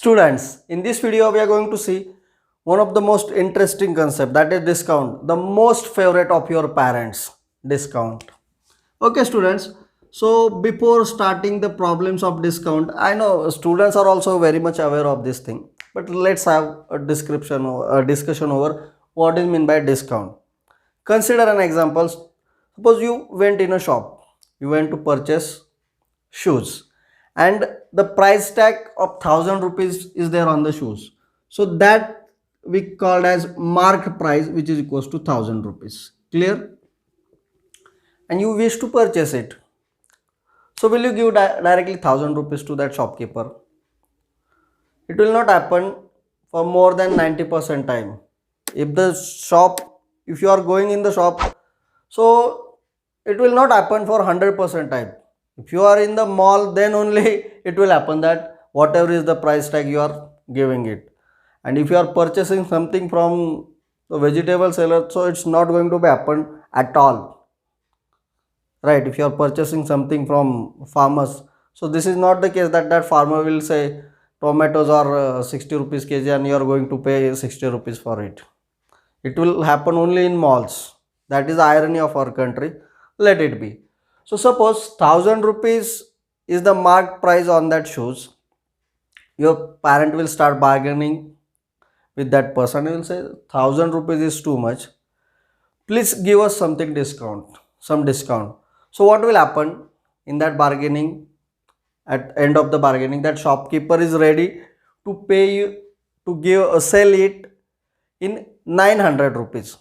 Students, in this video we are going to see one of the most interesting concept, that is discount, the most favorite of your parents, discount. Okay students, so before starting the problems of discount, I know students are also very much aware of this thing, but let's have a discussion over what is meant by discount. Consider an example. Suppose you went in a shop, you went to purchase shoes, and the price tag of 1000 rupees is there on the shoes, so that we called as marked price, which is equals to 1000 rupees. Clear? And you wish to purchase it, so will you give directly 1000 rupees to that shopkeeper? It will not happen for more than 90% time. If you are going in the shop, so it will not happen for 100% time. If you are in the mall, then only it will happen that whatever is the price tag you are giving it. And if you are purchasing something from the vegetable seller, so it's not going to be happen at all, right? If you are purchasing something from farmers, so this is not the case that farmer will say tomatoes are 60 rupees kg and you are going to pay 60 rupees for it. It will happen only in malls. That is the irony of our country. Let it be. So suppose 1000 rupees is the marked price on that shoes. Your parent will start bargaining with that person. He will say 1000 rupees is too much. Please give us some discount. So what will happen in that bargaining? At end of the bargaining, that shopkeeper is ready to pay you, to sell it in 900 rupees.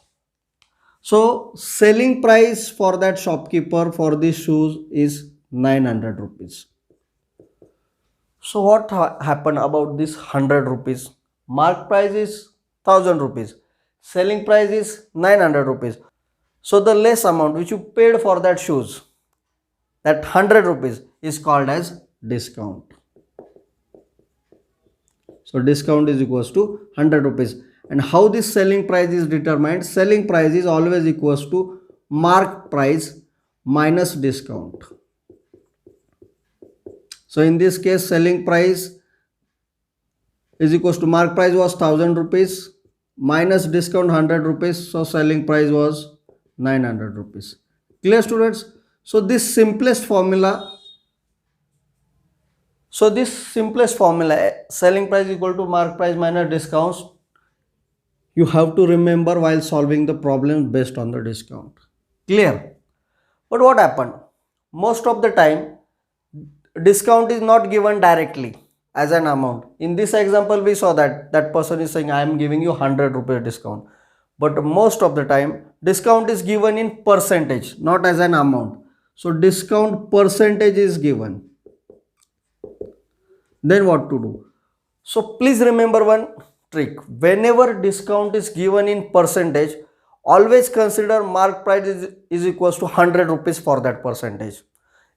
So selling price for that shopkeeper for these shoes is 900 rupees. So what happened about this 100 rupees? Mark price is 1000 rupees. Selling price is 900 rupees. So the less amount which you paid for that shoes, that 100 rupees, is called as discount. So discount is equals to 100 rupees. And how this selling price is determined? Selling price is always equals to mark price minus discount. So in this case, selling price is equals to mark price was 1000 rupees minus discount 100 rupees. So selling price was 900 rupees. Clear students? So this simplest formula, selling price equal to mark price minus discounts, you have to remember while solving the problem based on the discount. Clear? But what happened? Most of the time, discount is not given directly as an amount. In this example, we saw that person is saying, I am giving you 100 rupees discount. But most of the time, discount is given in percentage, not as an amount. So discount percentage is given. Then what to do? So please remember one trick. Whenever discount is given in percentage, always consider mark price is equals to 100 rupees for that percentage.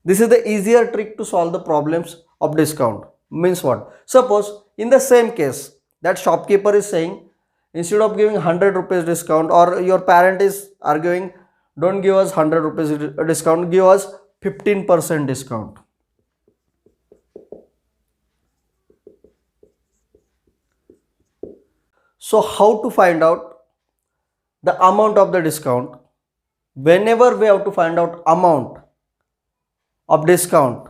This is the easier trick to solve the problems of discount. Means what? Suppose in the same case, that shopkeeper is saying, instead of giving 100 rupees discount, or your parent is arguing, don't give us 100 rupees discount, give us 15% discount. So how to find out the amount of the discount? Whenever we have to find out amount of discount,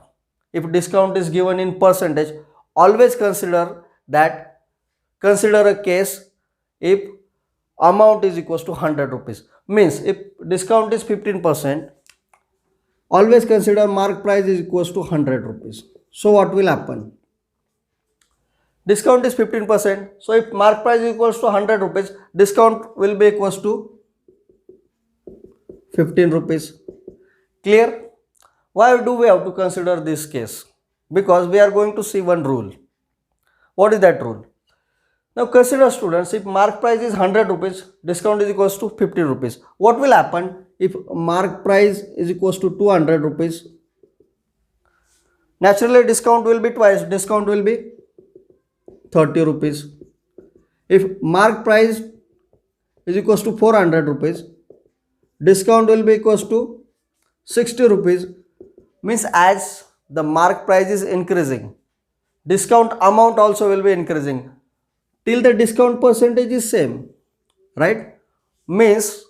if discount is given in percentage, always consider a case if amount is equals to 100 rupees. Means if discount is 15%, always consider mark price is equals to 100 rupees. So what will happen? Discount is 15%. So if mark price is equals to 100 rupees, discount will be equals to 15 rupees. Clear? Why do we have to consider this case? Because we are going to see one rule. What is that rule? Now consider students, if mark price is 100 rupees, discount is equals to 50 rupees. What will happen if mark price is equals to 200 rupees? Naturally discount will be twice. Discount will be 30 rupees. If mark price is equals to 400 rupees, discount will be equals to 60 rupees. Means as the mark price is increasing, discount amount also will be increasing till the discount percentage is same, right? Means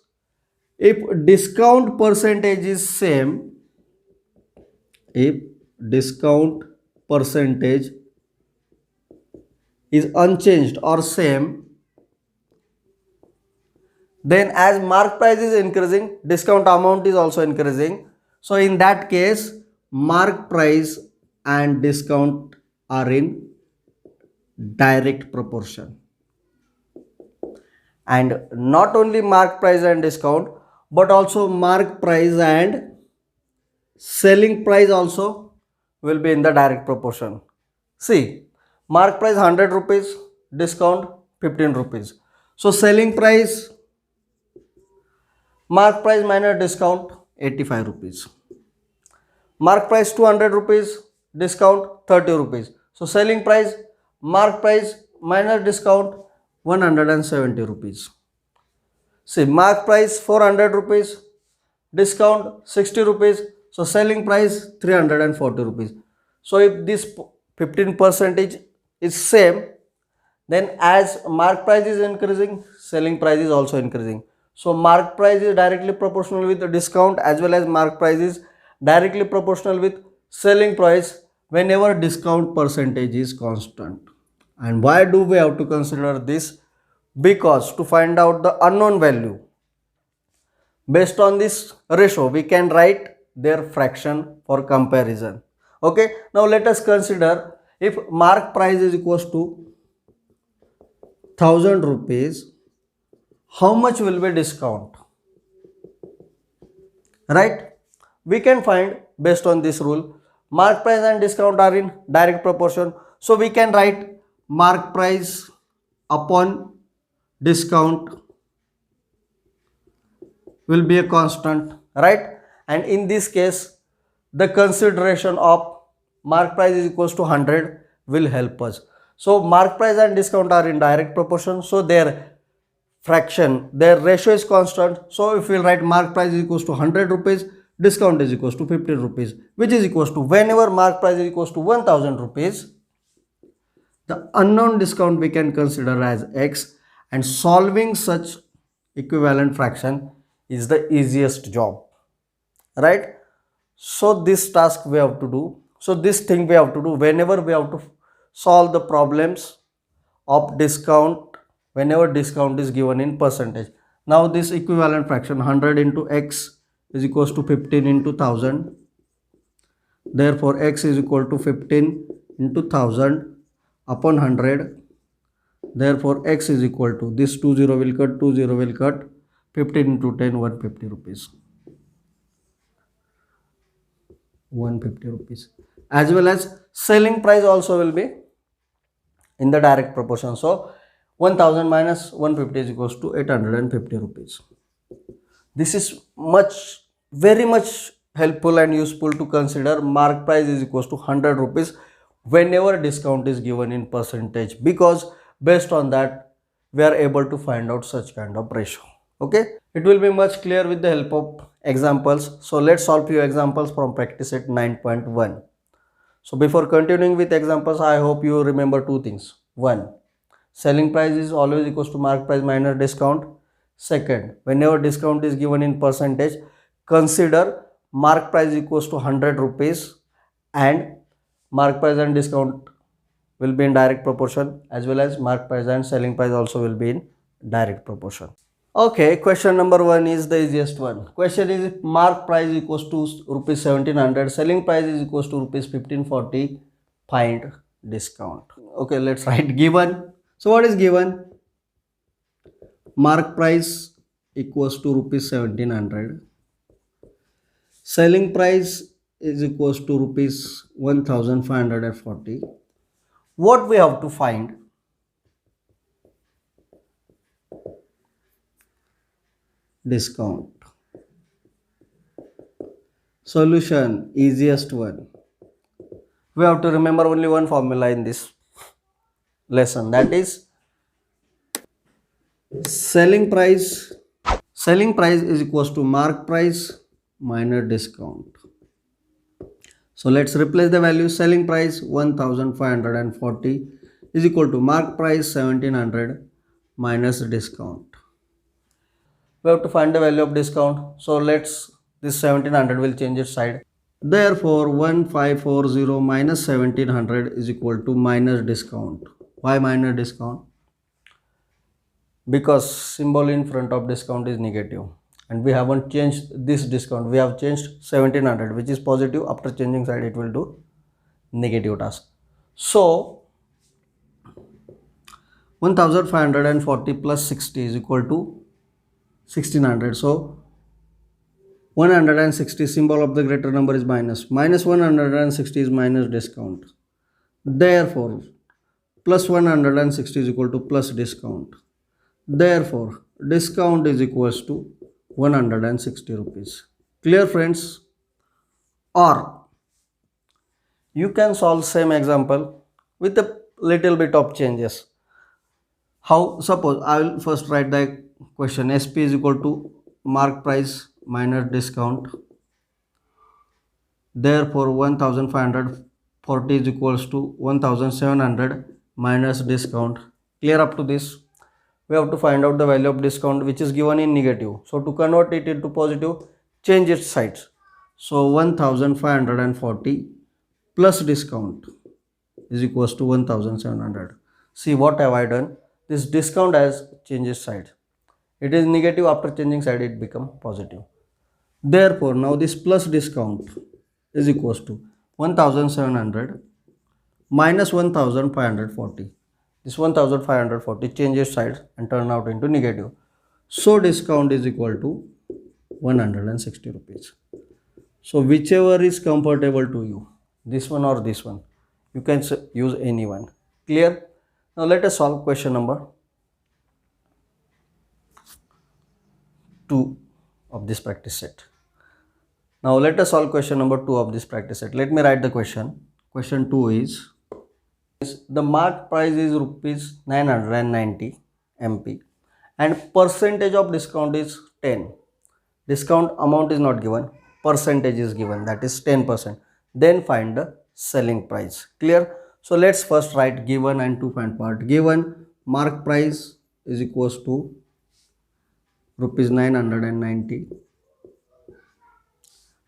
if discount percentage is same, if discount percentage is unchanged or same, then as mark price is increasing, discount amount is also increasing. So in that case, mark price and discount are in direct proportion. And not only mark price and discount, but also mark price and selling price also will be in the direct proportion. See, mark price 100 rupees, discount 15 rupees. So selling price, mark price minus discount 85 rupees. Mark price 200 rupees, discount 30 rupees. So selling price, mark price minus discount 170 rupees. See, mark price 400 rupees, discount 60 rupees. So selling price 340 rupees. So if this 15% is same, then as mark price is increasing, selling price is also increasing. So mark price is directly proportional with the discount, as well as mark price is directly proportional with selling price whenever discount percentage is constant. And why do we have to consider this? Because to find out the unknown value, based on this ratio, we can write their fraction for comparison. Okay, now let us consider if mark price is equals to 1000 rupees, how much will be discount? Right? We can find based on this rule, mark price and discount are in direct proportion. So we can write mark price upon discount will be a constant, right? And in this case, the consideration of mark price is equals to 100 will help us. So mark price and discount are in direct proportion, so their fraction, their ratio is constant. So if we write mark price is equals to 100 rupees, discount is equals to 15 rupees, which is equals to, whenever mark price is equals to 1000 rupees, the unknown discount we can consider as x, and solving such equivalent fraction is the easiest job, right? So this task we have to do, so this thing we have to do whenever we have to solve the problems of discount, whenever discount is given in percentage. Now this equivalent fraction 100 into x is equals to 15 into 1000, therefore x is equal to 15 into 1000 upon 100, therefore x is equal to, this 20 will cut, 20 will cut, 15 into 10, 150 rupees. 150 rupees. As well as selling price also will be in the direct proportion. So 1000 minus 150 is equals to 850 rupees. This is very much helpful and useful to consider mark price is equals to 100 rupees whenever discount is given in percentage, because based on that we are able to find out such kind of ratio. Okay, it will be much clear with the help of examples. So let's solve few examples from practice set 9.1. So before continuing with examples, I hope you remember two things. One, selling price is always equals to mark price minus discount. Second, whenever discount is given in percentage, consider mark price equals to 100 rupees and mark price and discount will be in direct proportion, as well as mark price and selling price also will be in direct proportion. Okay, question number 1 is the easiest one. Question is, if mark price equals to rupees 1700, selling price is equals to rupees 1540, find discount. Okay, let's write given. So what is given? Mark price equals to rupees 1700, selling price is equals to rupees 1540. What we have to find? Discount. Solution, easiest one. We have to remember only one formula in this lesson, that is selling price is equals to mark price minus discount. So let's replace the value. Selling price 1540 is equal to mark price 1700 minus discount. We have to find the value of discount. So let's, this 1700 will change its side. Therefore 1540 minus 1700 is equal to minus discount. Why minus discount? Because symbol in front of discount is negative and we haven't changed this discount. We have changed 1700 which is positive. After changing side it will do negative task. So 1540 plus 60 is equal to 1600. So 160, symbol of the greater number is minus. Minus 160 is minus discount. Therefore plus 160 is equal to plus discount. Therefore discount is equals to 160 rupees. Clear, friends? Or you can solve same example with a little bit of changes. How? Suppose I will first write the question. SP is equal to mark price minus discount. Therefore 1540 is equals to 1700 minus discount. Clear up to this? We have to find out the value of discount which is given in negative. So to convert it into positive, change its sides. So 1540 plus discount is equals to 1700. See what have I done? This discount has changed side. It is negative, after changing side it become positive. Therefore now this plus discount is equals to 1700 minus 1540. This 1540 changes sides and turn out into negative. So discount is equal to 160 rupees. So whichever is comfortable to you, this one or this one, you can use any one. Clear? Now let us solve question number 2 of this practice set. Now let us solve question number 2 of this practice set. Let me write the question. Question 2 is the mark price is rupees 990 MP and percentage of discount is 10. Discount amount is not given, percentage is given, that is 10%. Then find the selling price. Clear? So let's first write given and to find part. Given mark price is equals to rupees 990.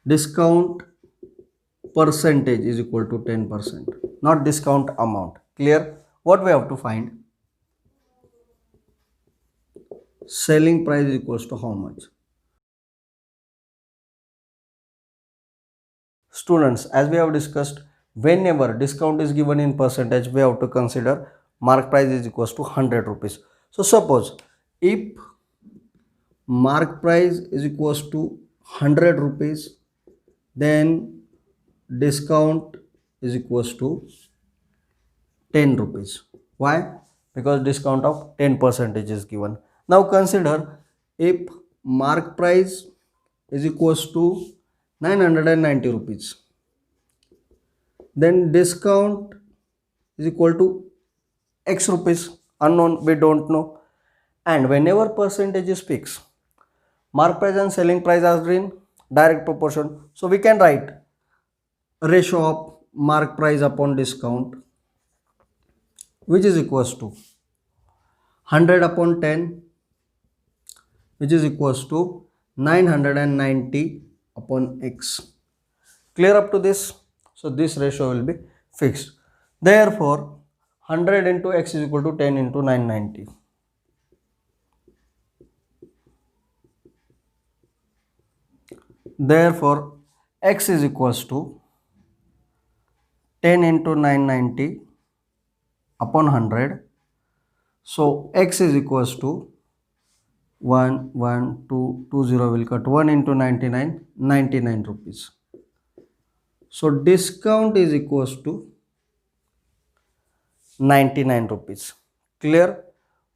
Discount percentage is equal to 10%, not discount amount. Clear? What we have to find? Selling price is equals to how much? Students, as we have discussed, whenever discount is given in percentage, we have to consider mark price is equals to 100 rupees. So suppose if mark price is equals to 100 rupees, then discount is equals to 10 rupees. Why? Because discount of 10% is given. Now consider if mark price is equals to 990 rupees, then discount is equal to X rupees, unknown, we don't know. And whenever percentage is fixed, mark price and selling price are in direct proportion. So we can write ratio of mark price upon discount, which is equals to 100 upon 10, which is equals to 990 upon X. Clear up to this? So this ratio will be fixed. Therefore 100 into X is equal to 10 into 990. Therefore X is equals to 10 into 990 upon 100. So X is equals to 1, 1, 2, 2, 0 will cut 1 into 99, 99 rupees. So discount is equals to 99 rupees. Clear?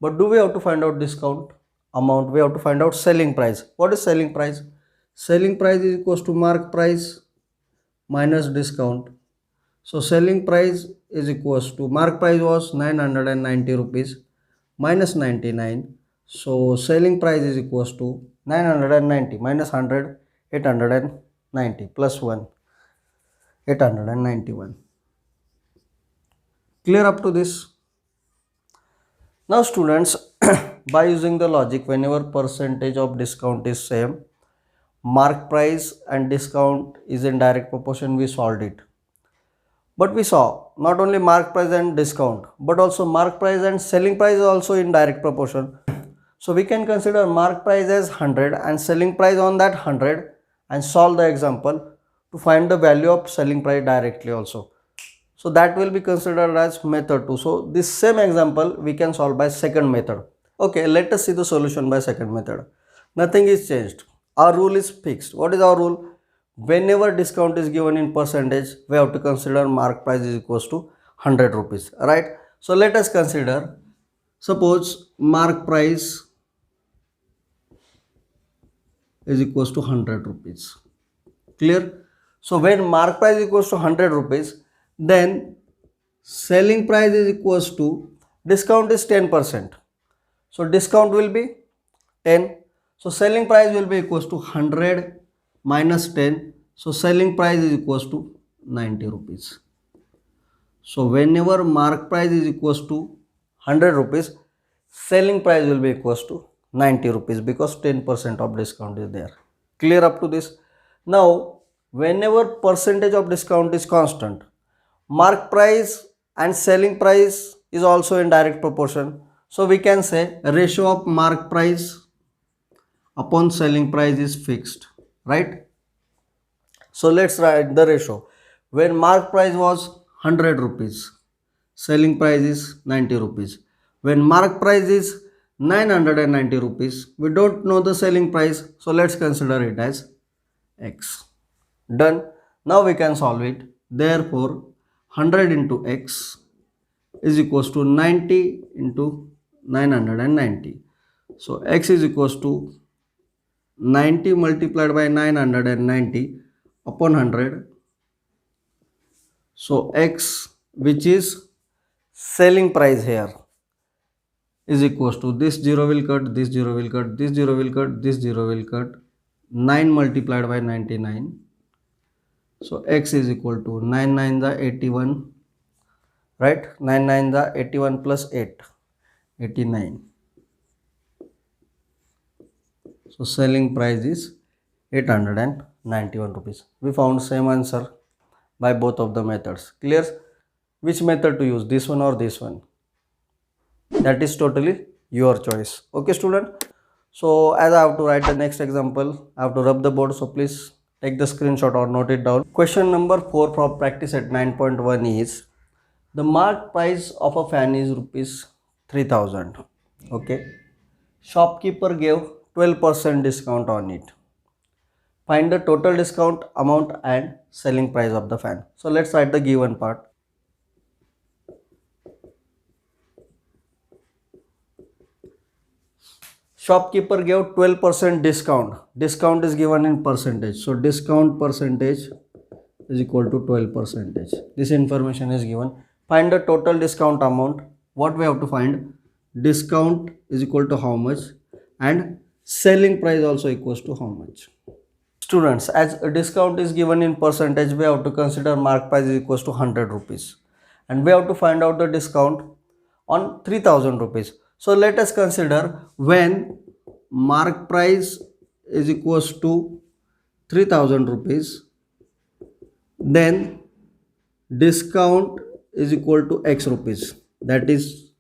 But do we have to find out discount amount? We have to find out selling price. What is selling price? Selling price is equals to mark price minus discount. So selling price is equals to, mark price was 990 rupees minus 99. So selling price is equals to 990 minus 100, 890 plus 1. 891. Clear up to this? Now students, by using the logic, whenever percentage of discount is same, mark price and discount is in direct proportion, we solved it. But we saw not only mark price and discount, but also mark price and selling price is also in direct proportion. So we can consider mark price as 100 and selling price on that 100 and solve the example to find the value of selling price directly also. So that will be considered as method 2. So this same example we can solve by second method. Okay, let us see the solution by second method. Nothing is changed. Our rule is fixed. What is our rule? Whenever discount is given in percentage, we have to consider mark price is equals to 100 rupees, right? So let us consider, suppose mark price is equals to 100 rupees. Clear? So when mark price is equals to 100 rupees, then selling price is equals to, discount is 10%. So discount will be 10. So selling price will be equals to 100 minus 10. So selling price is equals to 90 rupees. So whenever mark price is equals to 100 rupees, selling price will be equals to 90 rupees because 10% of discount is there. Clear up to this? Now whenever percentage of discount is constant, mark price and selling price is also in direct proportion. So we can say ratio of mark price upon selling price is fixed, right? So let's write the ratio. When mark price was 100 rupees, selling price is 90 rupees. When mark price is 990 rupees, we don't know the selling price, so let's consider it as x. Done. Now we can solve it. Therefore 100 into x is equals to 90 into 990. So x is equals to 90 multiplied by 990 upon 100. So x, which is selling price here, is equals to, this 0 will cut, this 0 will cut, this 0 will cut, this 0 will cut, 9 multiplied by 99. So x is equal to 9 9 the 81, right? 9 9 the 81 plus 8, 89. So selling price is 891 rupees. We found same answer by both of the methods. Clear? Which method to use, this one or this one? That is totally your choice. Okay student? So as I have to write the next example, I have to rub the board, so please take the screenshot or note it down. Question number 4 from practice at 9.1 is, the mark price of a fan is rupees 3000. Okay. Shopkeeper gave 12% discount on it. Find the total discount amount and selling price of the fan. So let's write the given part. Shopkeeper gave 12% discount. Discount is given in percentage. So discount percentage is equal to 12%. This information is given. Find the total discount amount. What we have to find? Discount is equal to how much and selling price also equals to how much. Students, as a discount is given in percentage, we have to consider mark price is equals to 100 rupees. And we have to find out the discount on 3000 rupees. So let us consider when mark price is equals to 3000 rupees, then discount is equal to x rupees, that is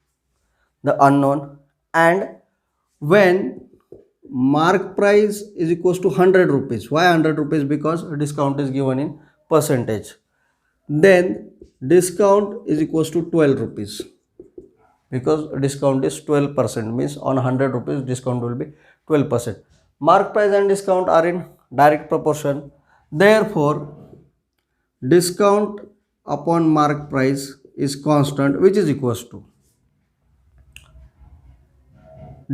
the unknown, and when mark price is equals to 100 rupees. Why 100 rupees? Because discount is given in percentage. Then discount is equals to 12 rupees because discount is 12%, means on 100 rupees discount will be 12%. Mark price and discount are in direct proportion. Therefore discount upon mark price is constant, which is equals to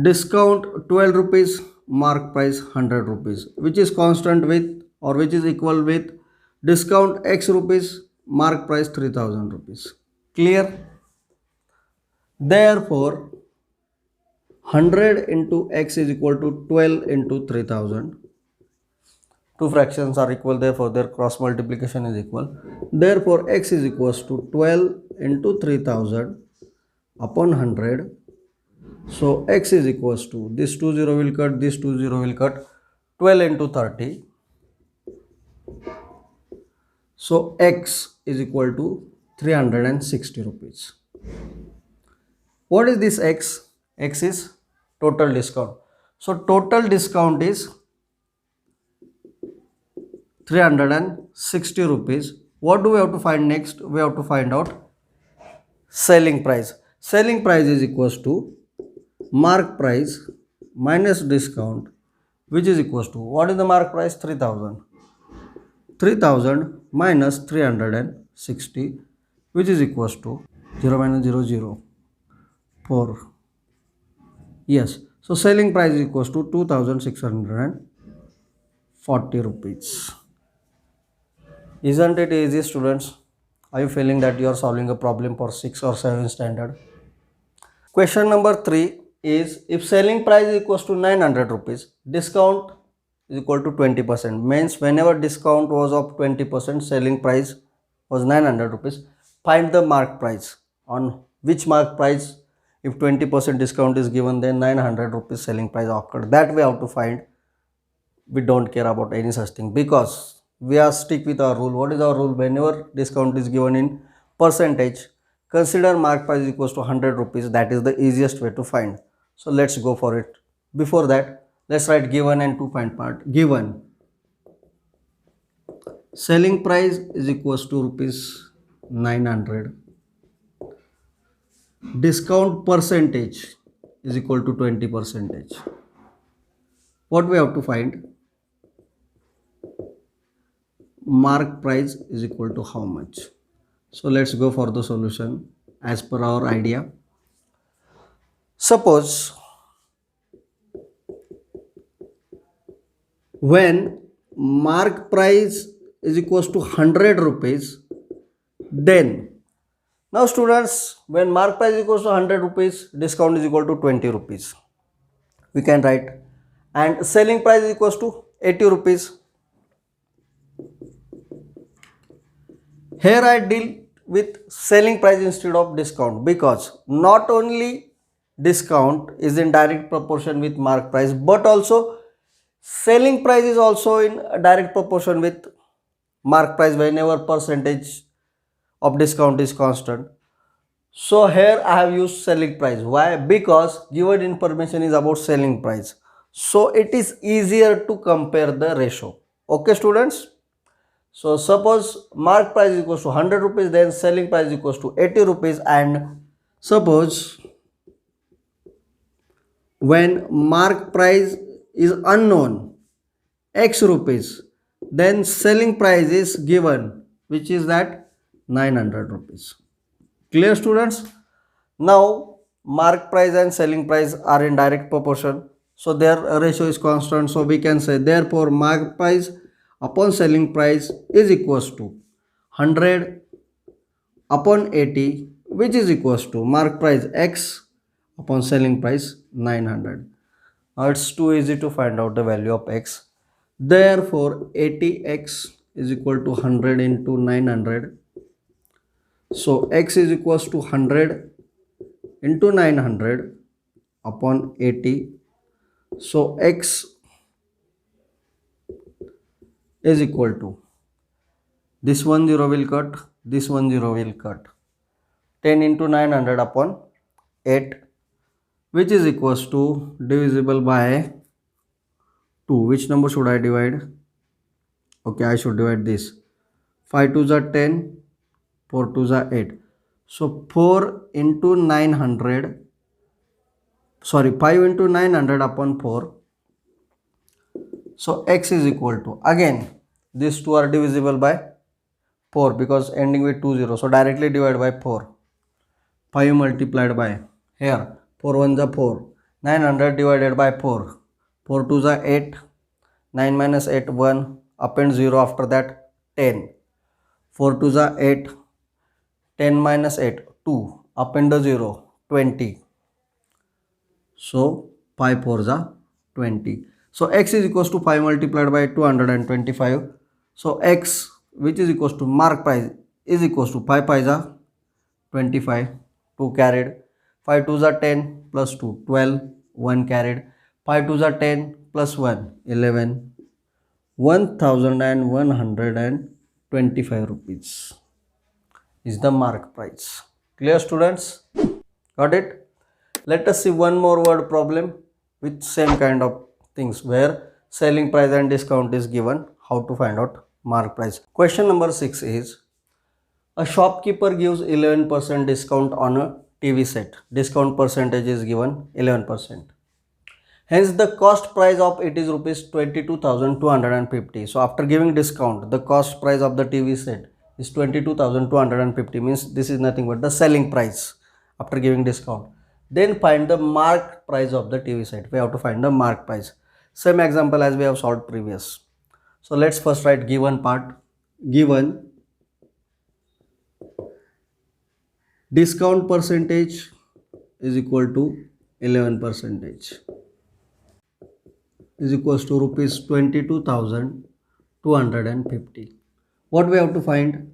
discount 12 rupees, mark price 100 rupees, which is constant with or which is equal with discount x rupees, mark price 3000 rupees. Clear? Therefore 100 into x is equal to 12 into 3000. Two fractions are equal, therefore their cross multiplication is equal. Therefore x is equals to 12 into 3000 upon 100. So x is equals to, this 20 will cut, this 20 will cut, 12 into 30. So x is equal to 360 rupees. What is this x? X is total discount. So total discount is 360 rupees. What do we have to find next? We have to find out selling price. Selling price is equals to mark price minus discount, which is equals to, what is the mark price? 3000. 3000 minus 360, which is equals to 0 minus 0 0 4. Yes, so selling price is equals to 2640 rupees. Isn't it easy, students? Are you feeling that you are solving a problem for 6 or 7 standard? Question number 3 is, if selling price is equals to 900 rupees, discount is equal to 20%. Means whenever discount was of 20%, selling price was 900 rupees. Find the mark price. On which mark price, if 20% discount is given, then 900 rupees selling price occurred. That we have to find. We don't care about any such thing because we are stick with our rule. What is our rule? Whenever discount is given in percentage, consider mark price equals to 100 rupees. That is the easiest way to find. So let's go for it. Before that, let's write given and to find part. Given selling price is equals to rupees 900. Discount percentage is equal to 20%. What we have to find? Mark price is equal to how much? So let's go for the solution as per our idea. Suppose when mark price is equals to 100 rupees, then now students, when mark price is equals to 100 rupees, discount is equal to 20 rupees. We can write, and selling price is equals to 80 rupees. Here I deal with selling price instead of discount because not only discount is in direct proportion with mark price, but also selling price is also in direct proportion with mark price whenever percentage of discount is constant. So here I have used selling price. Why? Because given information is about selling price. So it is easier to compare the ratio. Okay students? So suppose mark price is equals to 100 rupees, then selling price is equals to 80 rupees, and suppose when mark price is unknown, x rupees, then selling price is given, which is that 900 rupees. Clear students? Now mark price and selling price are in direct proportion, so their ratio is constant. So we can say therefore mark price upon selling price is equals to 100 upon 80, which is equals to mark price x upon selling price 900. Now it's too easy to find out the value of x. Therefore 80x is equal to 100 into 900. So x is equals to 100 into 900 upon 80. So x is equal to, this 1 0 will cut, this 1 0 will cut, 10 into 900 upon 8, which is equals to divisible by 2. Which number should I divide? Okay, I should divide this. 5 2s are 10, 4 2s are 8. So 4 into 900, sorry, 5 into 900 upon 4. So x is equal to, again these two are divisible by 4 because ending with 2 0. So directly divide by 4. 5 multiplied by, here 4 1s are 4. 900 divided by 4. 4 2s are 8. 9 minus 8 1. Append 0 after that 10. 4 2s are 8. 10 minus 8 2. Append the 0 20. So 5 4s are 20. So x is equals to 5 multiplied by 225. So x, which is equals to mark price, is equals to 5 pies are 25, 2 carried, 5 twos are 10 plus 2 12, 1 carried, 5 twos are 10 plus 1 11, 1125 rupees is the mark price. Clear, students? Got it? Let us see one more word problem with same kind of things where selling price and discount is given. How to find out mark price? Question number 6 is, a shopkeeper gives 11% discount on a TV set. Discount percentage is given 11%. Hence the cost price of it is rupees 22,250. So after giving discount, the cost price of the TV set is 22,250, means this is nothing but the selling price after giving discount. Then find the mark price of the TV set. We have to find the mark price. Same example as we have solved previous. So let's first write given part. Given discount percentage is equal to 11% is equals to rupees 22,250. What we have to find?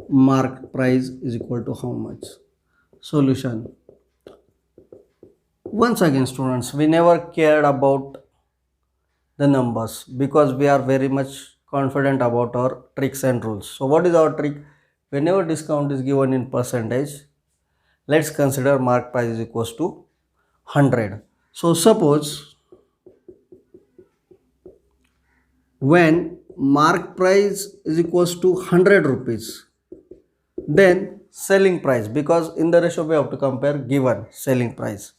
Mark price is equal to how much? Solution. Once again, students, we never cared about the numbers because we are very much confident about our tricks and rules. So what is our trick? Whenever discount is given in percentage, let's consider mark price is equals to 100. So suppose when mark price is equals to 100 rupees, then selling price, because in the ratio we have to compare given selling price,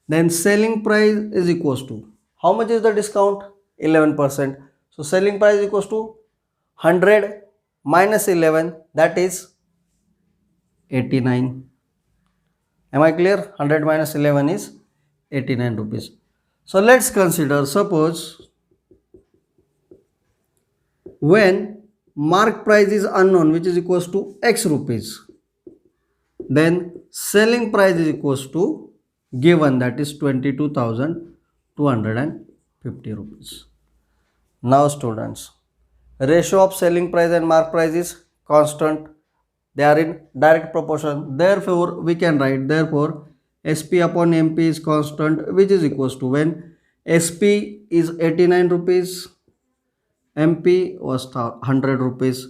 then selling price is equals to how much is the discount? 11%. So selling price is equals to 100 minus 11, that is 89. Am I clear? 100 minus 11 is 89 rupees. So let's consider, suppose when mark price is unknown, which is equals to x rupees, then selling price is equals to given, that is 22,250 rupees. Now students, ratio of selling price and mark price is constant. They are in direct proportion. Therefore we can write, therefore SP upon MP is constant, which is equals to when SP is 89 rupees, MP was 100 rupees,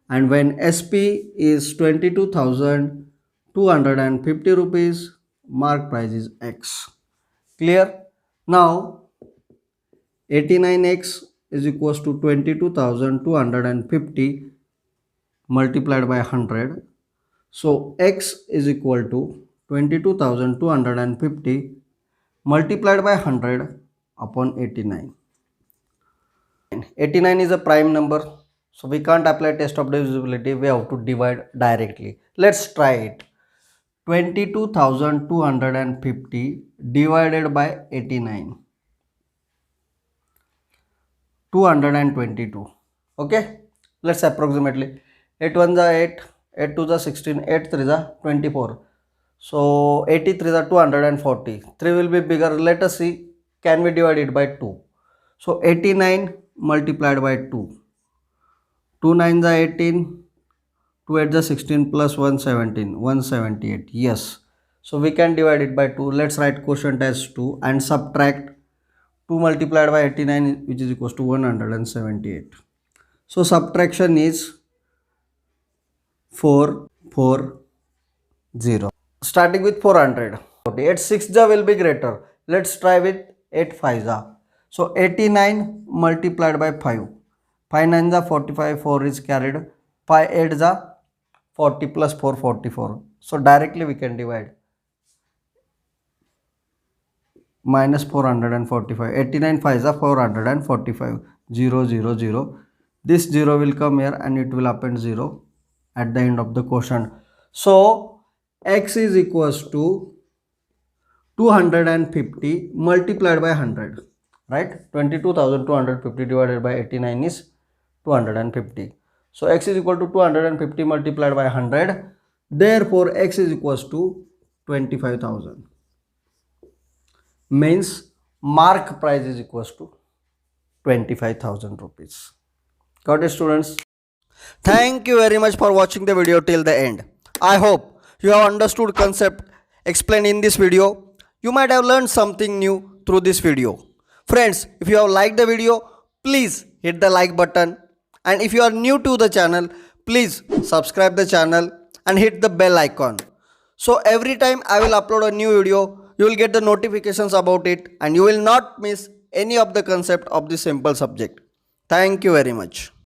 and when SP is 22,250 rupees, mark price is X. Clear? Now 89x is equals to 22,250 multiplied by 100. So X is equal to 22,250 multiplied by 100 upon 89. 89 is a prime number, so we can't apply test of divisibility. We have to divide directly. Let's try it. 22,250 divided by 89, 222. Okay, let's approximately 8 1 is 8, 8 2 is 16, 8 3 is 24. So 83 is 240. 3 will be bigger. Let us see, can we divide it by 2? So 89 multiplied by 2, 2 9 is 18, 2 8 is 16 plus 1 17, 178. Yes, so we can divide it by 2. Let's write quotient as 2 and subtract 2 multiplied by 89, which is equals to 178. So subtraction is 440. Starting with 400. 8 6 will be greater. Let's try with 8 5. So 89 multiplied by 5. 5 9 is 45, 4 is carried. 5 8 is 40 plus 4 44. So directly we can divide. Minus 445. 89 5 is 445. 0 0 0. This 0 will come here and it will append 0 at the end of the quotient. So X is equals to 250 multiplied by 100, right? 22,250 divided by 89 is 250. So X is equal to 250 multiplied by 100. Therefore X is equals to 25,000. Means mark price is equals to 25,000 rupees. Got it, students? Thank you very much for watching the video till the end. I hope you have understood concept explained in this video. You might have learned something new through this video. Friends, if you have liked the video, please hit the like button, and if you are new to the channel, please subscribe the channel and hit the bell icon. So every time I will upload a new video, you will get the notifications about it and you will not miss any of the concept of this simple subject. Thank you very much.